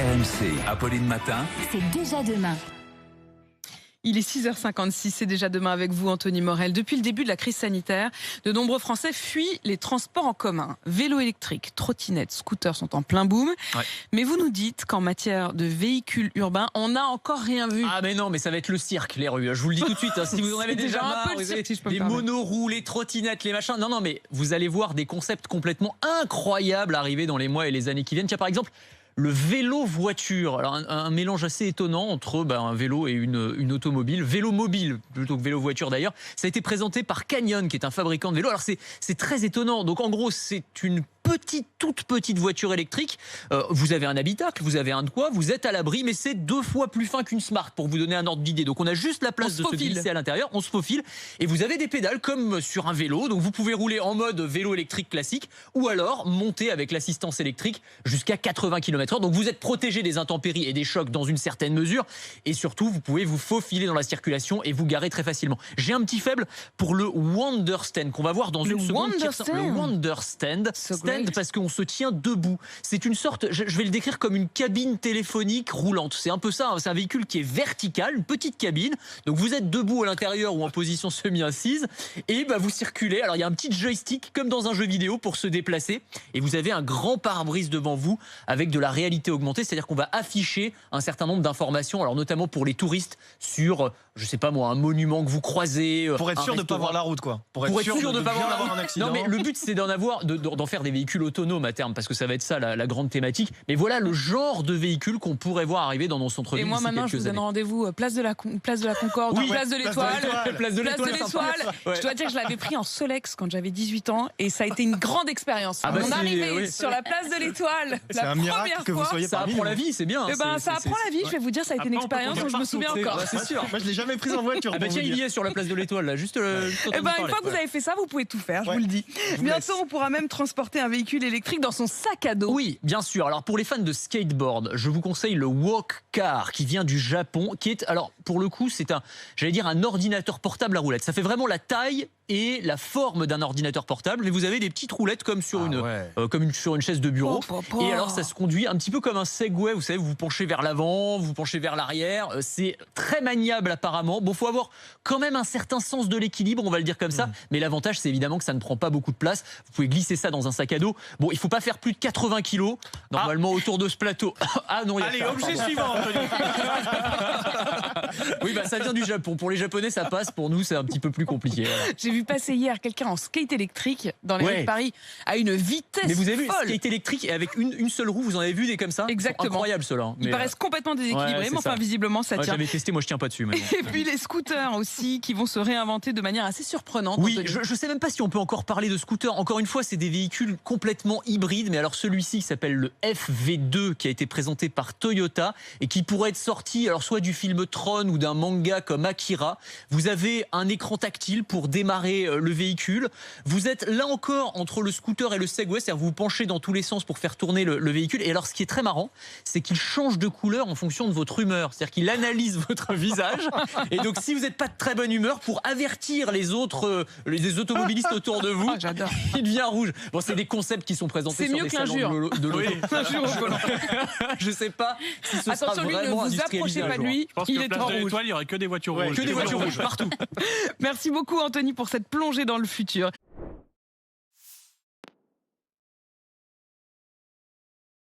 RMC, Apolline Matin. C'est déjà demain. Il est 6h56, c'est déjà demain avec vous Anthony Morel. Depuis le début de la crise sanitaire, de nombreux Français fuient les transports en commun. Vélos électriques, trottinettes, scooters sont en plein boom. Ouais. Mais vous nous dites qu'en matière de véhicules urbains, on n'a encore rien vu. Ah mais non, mais ça va être le cirque les rues. Je vous le dis tout de suite. Hein, si vous en avez déjà marre, un peu le cirque, si je peux les monoroues, les trottinettes, les machins. Non, mais vous allez voir des concepts complètement incroyables arriver dans les mois et les années qui viennent. Tiens, par exemple, le vélo-voiture, alors un mélange assez étonnant entre un vélo et une automobile. Vélo mobile plutôt que vélo-voiture d'ailleurs. Ça a été présenté par Canyon, qui est un fabricant de vélos. Alors c'est très étonnant. Donc en gros, c'est une toute petite voiture électrique. Vous avez un habitacle, vous avez un toit, vous êtes à l'abri, mais c'est 2 fois plus fin qu'une Smart pour vous donner un ordre d'idée. Donc on a juste la place de se glisser à l'intérieur, on se faufile et vous avez des pédales comme sur un vélo. Donc vous pouvez rouler en mode vélo électrique classique ou alors monter avec l'assistance électrique jusqu'à 80 km/h. Donc vous êtes protégé des intempéries et des chocs dans une certaine mesure et surtout vous pouvez vous faufiler dans la circulation et vous garer très facilement. J'ai un petit faible pour le Wonderstand qu'on va voir dans une seconde. Le Wonderstand. Parce qu'on se tient debout. C'est une sorte, je vais le décrire comme une cabine téléphonique roulante. C'est un peu ça, c'est un véhicule qui est vertical, une petite cabine. Donc vous êtes debout à l'intérieur ou en position semi-assise et vous circulez. Alors il y a un petit joystick comme dans un jeu vidéo pour se déplacer et vous avez un grand pare-brise devant vous avec de la réalité augmentée. C'est-à-dire qu'on va afficher un certain nombre d'informations, alors notamment pour les touristes sur, je sais pas moi, un monument que vous croisez. Pour être sûr de ne pas voir la route, quoi. Pour être sûr de ne pas avoir un accident. Non, mais le but c'est d'en faire des véhicules autonomes à terme, parce que ça va être ça la grande thématique. Mais voilà le genre de véhicule qu'on pourrait voir arriver dans nos centres-villes. Et moi maintenant je vous donne rendez-vous place de la Concorde, oui, place de l'Étoile. Place de l'Étoile. Ouais. Je dois dire que je l'avais pris en Solex quand j'avais 18 ans et ça a été une grande expérience. Mon arrivée sur la place de l'Étoile, c'est un miracle que vous soyez parmi nous. Ça apprend la vie, c'est bien. Ça apprend la vie, je vais vous dire, ça a été une expérience dont je me souviens encore. C'est sûr. Moi je l'ai jamais prise en voiture. Tiens, il y est sur la place de l'Étoile là, juste. Une fois que vous avez fait ça, vous pouvez tout faire, je vous le dis. Bientôt on pourra même transporter un véhicule électrique dans son sac à dos. Oui, bien sûr. Alors pour les fans de skateboard, je vous conseille le Walk Car qui vient du Japon, qui est, alors pour le coup, c'est un ordinateur portable à roulettes. Ça fait vraiment la taille et la forme d'un ordinateur portable, mais vous avez des petites roulettes comme sur sur une chaise de bureau. Et alors ça se conduit un petit peu comme un Segway, vous savez, vous vous penchez vers l'avant, vous vous penchez vers l'arrière. C'est très maniable apparemment. Bon, faut avoir quand même un certain sens de l'équilibre, on va le dire comme ça. Mais l'avantage, c'est évidemment que ça ne prend pas beaucoup de place. Vous pouvez glisser ça dans un sac à dos. Bon, il faut pas faire plus de 80 kilos normalement autour de ce plateau. Ah non, allez, objet suivant. Oui, ça vient du Japon. Pour les Japonais, ça passe. Pour nous, c'est un petit peu plus compliqué. Voilà. J'ai vu passer hier quelqu'un en skate électrique dans les rues de Paris à une vitesse folle. Mais vous avez vu skate électrique et avec une seule roue, vous en avez vu des comme ça? Exactement. Incroyable ceux-là. Ils paraissent complètement déséquilibrés, mais enfin visiblement ça tient. J'avais testé, moi je tiens pas dessus. Et puis les scooters aussi qui vont se réinventer de manière assez surprenante. Oui, je sais même pas si on peut encore parler de scooters. Encore une fois, c'est des véhicules complètement hybrides. Mais alors celui-ci qui s'appelle le FV2 qui a été présenté par Toyota et qui pourrait être sorti alors soit du film Tron ou d'un manga comme Akira. Vous avez un écran tactile pour démarrer le véhicule. Vous êtes là encore entre le scooter et le Segway, c'est-à-dire vous vous penchez dans tous les sens pour faire tourner le véhicule. Et alors ce qui est très marrant, c'est qu'il change de couleur en fonction de votre humeur. C'est-à-dire qu'il analyse votre visage. Et donc si vous n'êtes pas de très bonne humeur, pour avertir les autres, les automobilistes autour de vous, il devient rouge. Bon, c'est des concepts qui sont présentés sur des salons de l'auto. Je sais pas si ce sera vraiment ne vous approchez pas de lui. Je pense il que est place en de rouge. l'Étoile, il n'y aurait que des voitures rouges. Que des voitures rouges partout. Merci beaucoup Anthony pour cette plongée dans le futur.